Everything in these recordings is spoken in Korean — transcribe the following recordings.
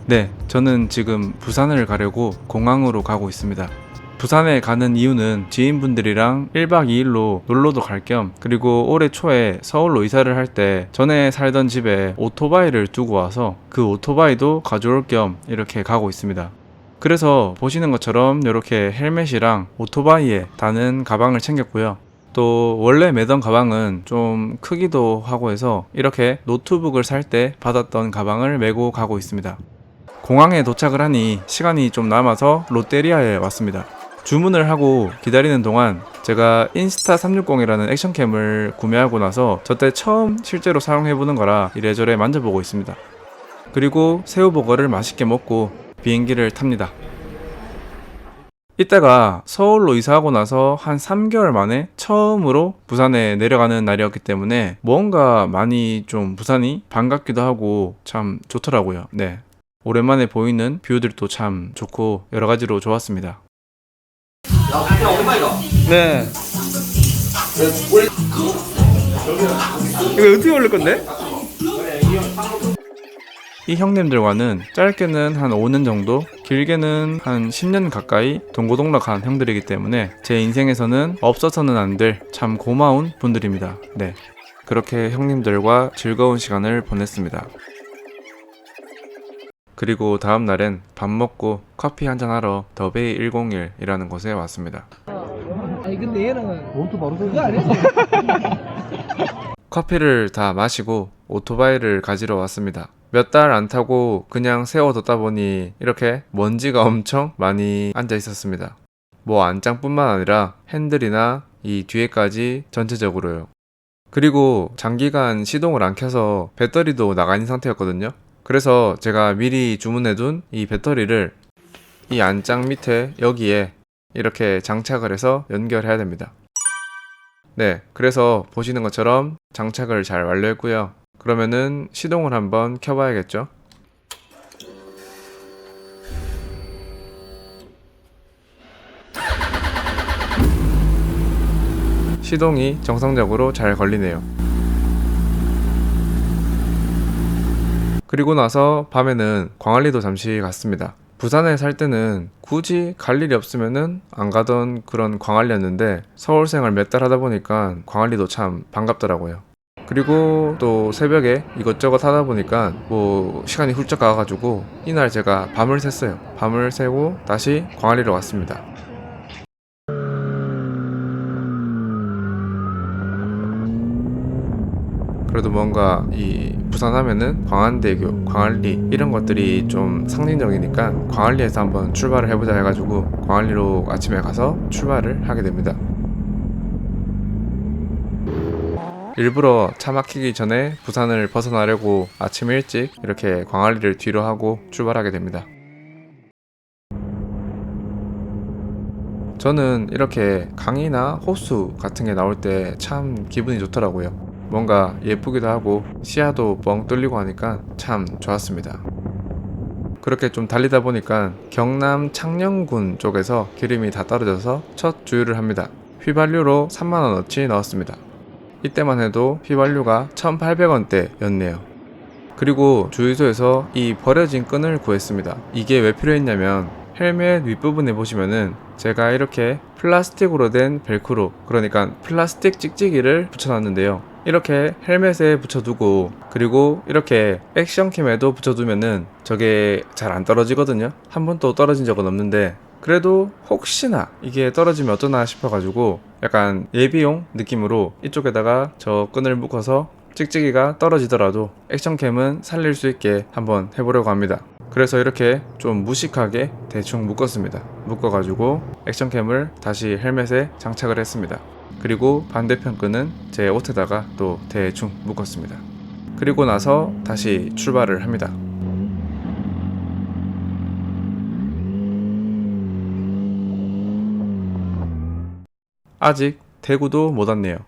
네, 저는 지금 부산을 가려고 공항으로 가고 있습니다. 부산에 가는 이유는 지인분들이랑 1박 2일로 놀러도 갈 겸, 그리고 올해 초에 서울로 이사를 할 때 전에 살던 집에 오토바이를 두고 와서 그 오토바이도 가져올 겸 이렇게 가고 있습니다. 그래서 보시는 것처럼 이렇게 헬멧이랑 오토바이에 다는 가방을 챙겼고요. 또 원래 매던 가방은 좀 크기도 하고 해서 이렇게 노트북을 살 때 받았던 가방을 메고 가고 있습니다. 공항에 도착을 하니 시간이 좀 남아서 롯데리아에 왔습니다. 주문을 하고 기다리는 동안 제가 인스타360이라는 액션캠을 구매하고 나서 저때 처음 실제로 사용해보는 거라 이래저래 만져보고 있습니다. 그리고 새우버거를 맛있게 먹고 비행기를 탑니다. 이때가 서울로 이사하고 나서 한 3개월 만에 처음으로 부산에 내려가는 날이었기 때문에 뭔가 많이 좀 부산이 반갑기도 하고 참 좋더라고요. 네. 오랜만에 보이는 뷰들도 참 좋고 여러 가지로 좋았습니다. 네. 이거 어떻게 올릴 건데? 이 형님들과는 짧게는 한 5년 정도, 길게는 한 10년 가까이 동고동락한 형들이기 때문에 제 인생에서는 없어서는 안 될 참 고마운 분들입니다. 네. 그렇게 형님들과 즐거운 시간을 보냈습니다. 그리고 다음 날엔 밥 먹고 커피 한잔 하러 더베이 101이라는 곳에 왔습니다. 아니 근데 얘는 원투 바로 그거 아니야? 커피를 다 마시고 오토바이를 가지러 왔습니다. 몇 달 안 타고 그냥 세워뒀다 보니 이렇게 먼지가 엄청 많이 앉아 있었습니다. 뭐 안장뿐만 아니라 핸들이나 이 뒤에까지 전체적으로요. 그리고 장기간 시동을 안 켜서 배터리도 나가 있는 상태였거든요. 그래서 제가 미리 주문해둔 이 배터리를 이 안장 밑에 여기에 이렇게 장착을 해서 연결해야 됩니다. 네, 그래서 보시는 것처럼 장착을 잘 완료했고요. 그러면은 시동을 한번 켜봐야겠죠? 시동이 정상적으로 잘 걸리네요. 그리고 나서 밤에는 광안리도 잠시 갔습니다. 부산에 살 때는 굳이 갈 일이 없으면은 안 가던 그런 광안리였는데 서울 생활 몇 달 하다 보니까 광안리도 참 반갑더라고요. 그리고 또 새벽에 이것저것 하다 보니까 뭐 시간이 훌쩍 가가지고 이날 제가 밤을 샜어요. 밤을 새고 다시 광안리로 왔습니다. 그래도 뭔가 이 부산 하면은 광안대교, 광안리 이런 것들이 좀 상징적이니까 광안리에서 한번 출발을 해보자 해가지고 광안리로 아침에 가서 출발을 하게 됩니다. 일부러 차 막히기 전에 부산을 벗어나려고 아침 일찍 이렇게 광안리를 뒤로 하고 출발하게 됩니다. 저는 이렇게 강이나 호수 같은 게 나올 때 참 기분이 좋더라고요. 뭔가 예쁘기도 하고 시야도 뻥 뚫리고 하니까 참 좋았습니다. 그렇게 좀 달리다 보니까 경남 창녕군 쪽에서 기름이 다 떨어져서 첫 주유를 합니다. 휘발유로 3만원어치 넣었습니다. 이때만 해도 휘발유가 1,800원대였네요. 그리고 주유소에서 이 버려진 끈을 구했습니다. 이게 왜 필요했냐면 헬멧 윗부분에 보시면은 제가 이렇게 플라스틱으로 된 벨크로, 그러니까 플라스틱 찍찍이를 붙여놨는데요. 이렇게 헬멧에 붙여두고 그리고 이렇게 액션캠에도 붙여두면은 저게 잘 안 떨어지거든요. 한 번도 떨어진 적은 없는데 그래도 혹시나 이게 떨어지면 어떠나 싶어가지고 약간 예비용 느낌으로 이쪽에다가 저 끈을 묶어서 찍찍이가 떨어지더라도 액션캠은 살릴 수 있게 한번 해보려고 합니다. 그래서 이렇게 좀 무식하게 대충 묶었습니다. 묶어가지고 액션캠을 다시 헬멧에 장착을 했습니다. 그리고 반대편 끈은 제 옷에다가 또 대충 묶었습니다. 그리고 나서 다시 출발을 합니다. 아직 대구도 못 왔네요.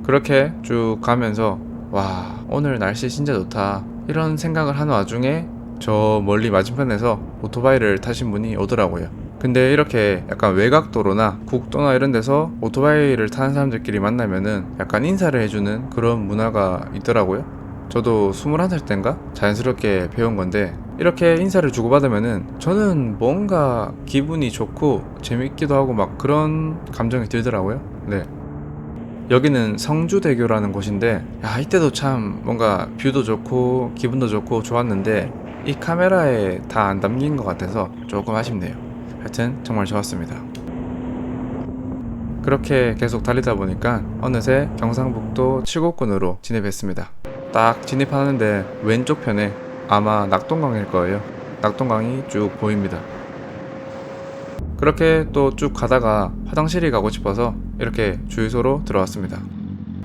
그렇게 쭉 가면서 와, 오늘 날씨 진짜 좋다 이런 생각을 하는 와중에 저 멀리 맞은편에서 오토바이를 타신 분이 오더라고요. 근데 이렇게 약간 외곽도로나 국도나 이런 데서 오토바이를 타는 사람들끼리 만나면은 약간 인사를 해주는 그런 문화가 있더라고요. 저도 21살 땐가 자연스럽게 배운 건데 이렇게 인사를 주고받으면은 저는 뭔가 기분이 좋고 재밌기도 하고 막 그런 감정이 들더라고요. 네. 여기는 성주대교라는 곳인데, 야, 이때도 참 뭔가 뷰도 좋고 기분도 좋고 좋았는데 이 카메라에 다 안 담긴 것 같아서 조금 아쉽네요. 하여튼 정말 좋았습니다. 그렇게 계속 달리다 보니까 어느새 경상북도 칠곡군으로 진입했습니다. 딱 진입하는데 왼쪽 편에 아마 낙동강일 거예요. 낙동강이 쭉 보입니다. 그렇게 또 쭉 가다가 화장실이 가고 싶어서 이렇게 주유소로 들어왔습니다.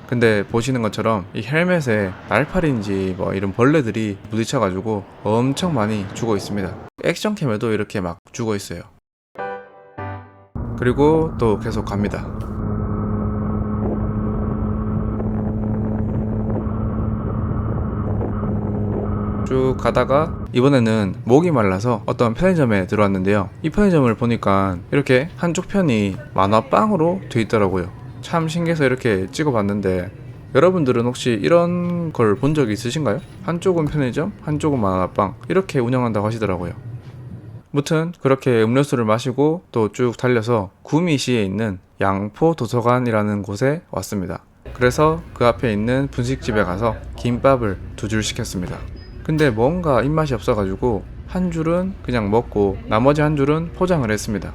근데 보시는 것처럼 이 헬멧에 날파리인지 뭐 이런 벌레들이 부딪혀가지고 엄청 많이 죽어 있습니다. 액션캠에도 이렇게 막 죽어 있어요. 그리고 또 계속 갑니다. 쭉 가다가 이번에는 목이 말라서 어떤 편의점에 들어왔는데요. 이 편의점을 보니까 이렇게 한쪽 편이 만화빵으로 돼 있더라고요. 참 신기해서 이렇게 찍어봤는데, 여러분들은 혹시 이런 걸 본 적이 있으신가요? 한쪽은 편의점, 한쪽은 만화빵, 이렇게 운영한다고 하시더라고요. 무튼 그렇게 음료수를 마시고 또 쭉 달려서 구미시에 있는 양포도서관이라는 곳에 왔습니다. 그래서 그 앞에 있는 분식집에 가서 김밥을 2줄 시켰습니다. 근데 뭔가 입맛이 없어가지고 한 줄은 그냥 먹고 나머지 한 줄은 포장을 했습니다.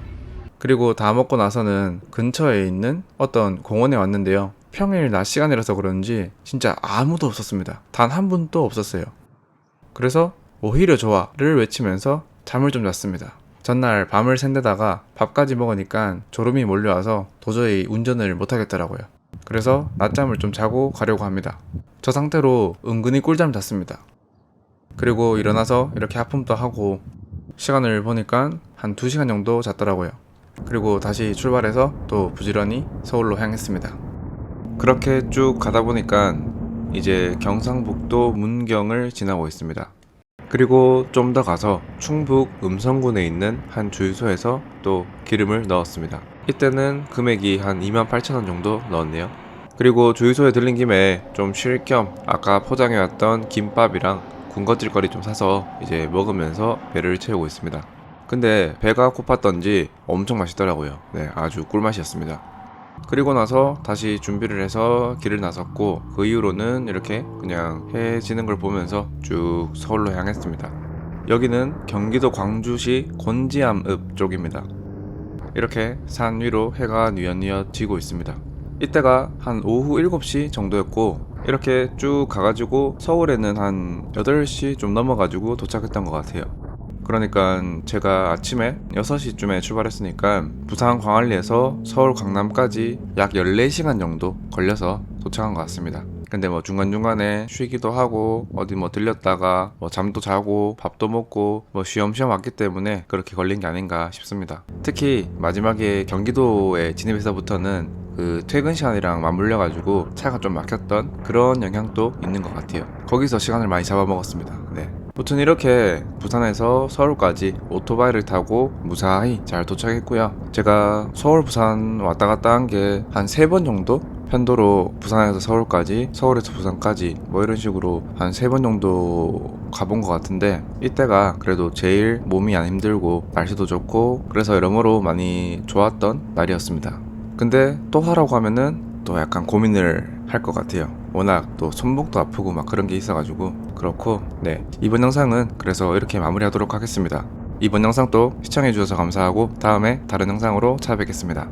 그리고 다 먹고 나서는 근처에 있는 어떤 공원에 왔는데요. 평일 낮 시간이라서 그런지 진짜 아무도 없었습니다. 단 한 분도 없었어요. 그래서 오히려 좋아를 외치면서 잠을 좀 잤습니다. 전날 밤을 샌데다가 밥까지 먹으니까 졸음이 몰려와서 도저히 운전을 못하겠더라고요. 그래서 낮잠을 좀 자고 가려고 합니다. 저 상태로 은근히 꿀잠 잤습니다. 그리고 일어나서 이렇게 하품도 하고 시간을 보니까 한 2시간 정도 잤더라고요. 그리고 다시 출발해서 또 부지런히 서울로 향했습니다. 그렇게 쭉 가다 보니까 이제 경상북도 문경을 지나고 있습니다. 그리고 좀 더 가서 충북 음성군에 있는 한 주유소에서 또 기름을 넣었습니다. 이때는 금액이 한 28,000원 정도 넣었네요. 그리고 주유소에 들린 김에 좀 쉴 겸 아까 포장해왔던 김밥이랑 군것질거리 좀 사서 이제 먹으면서 배를 채우고 있습니다. 근데 배가 고팠던지 엄청 맛있더라고요. 네, 아주 꿀맛이었습니다. 그리고 나서 다시 준비를 해서 길을 나섰고, 그 이후로는 이렇게 그냥 해 지는 걸 보면서 쭉 서울로 향했습니다. 여기는 경기도 광주시 곤지암읍 쪽입니다. 이렇게 산 위로 해가 뉘엿뉘엿 지고 있습니다. 이때가 한 오후 7시 정도였고, 이렇게 쭉 가가지고 서울에는 한 8시 좀 넘어가지고 도착했던 것 같아요. 그러니까 제가 아침에 6시쯤에 출발했으니까 부산 광안리에서 서울 강남까지 약 14시간 정도 걸려서 도착한 것 같습니다. 근데 뭐 중간중간에 쉬기도 하고 어디 뭐 들렸다가 뭐 잠도 자고 밥도 먹고 뭐 쉬엄쉬엄 왔기 때문에 그렇게 걸린 게 아닌가 싶습니다. 특히 마지막에 경기도에 진입해서부터는 그 퇴근 시간이랑 맞물려가지고 차가 좀 막혔던 그런 영향도 있는 것 같아요. 거기서 시간을 많이 잡아먹었습니다. 네. 무튼 이렇게 부산에서 서울까지 오토바이를 타고 무사히 잘 도착했고요. 제가 서울 부산 왔다 갔다 한 게 한 3번 정도? 편도로 부산에서 서울까지, 서울에서 부산까지 뭐 이런 식으로 한 3번 정도 가본 것 같은데, 이때가 그래도 제일 몸이 안 힘들고 날씨도 좋고 그래서 여러모로 많이 좋았던 날이었습니다. 근데 또 하라고 하면은 또 약간 고민을 할 것 같아요. 워낙 또 손목도 아프고 막 그런 게 있어가지고. 그렇고, 네, 이번 영상은 그래서 이렇게 마무리하도록 하겠습니다. 이번 영상도 시청해주셔서 감사하고 다음에 다른 영상으로 찾아뵙겠습니다.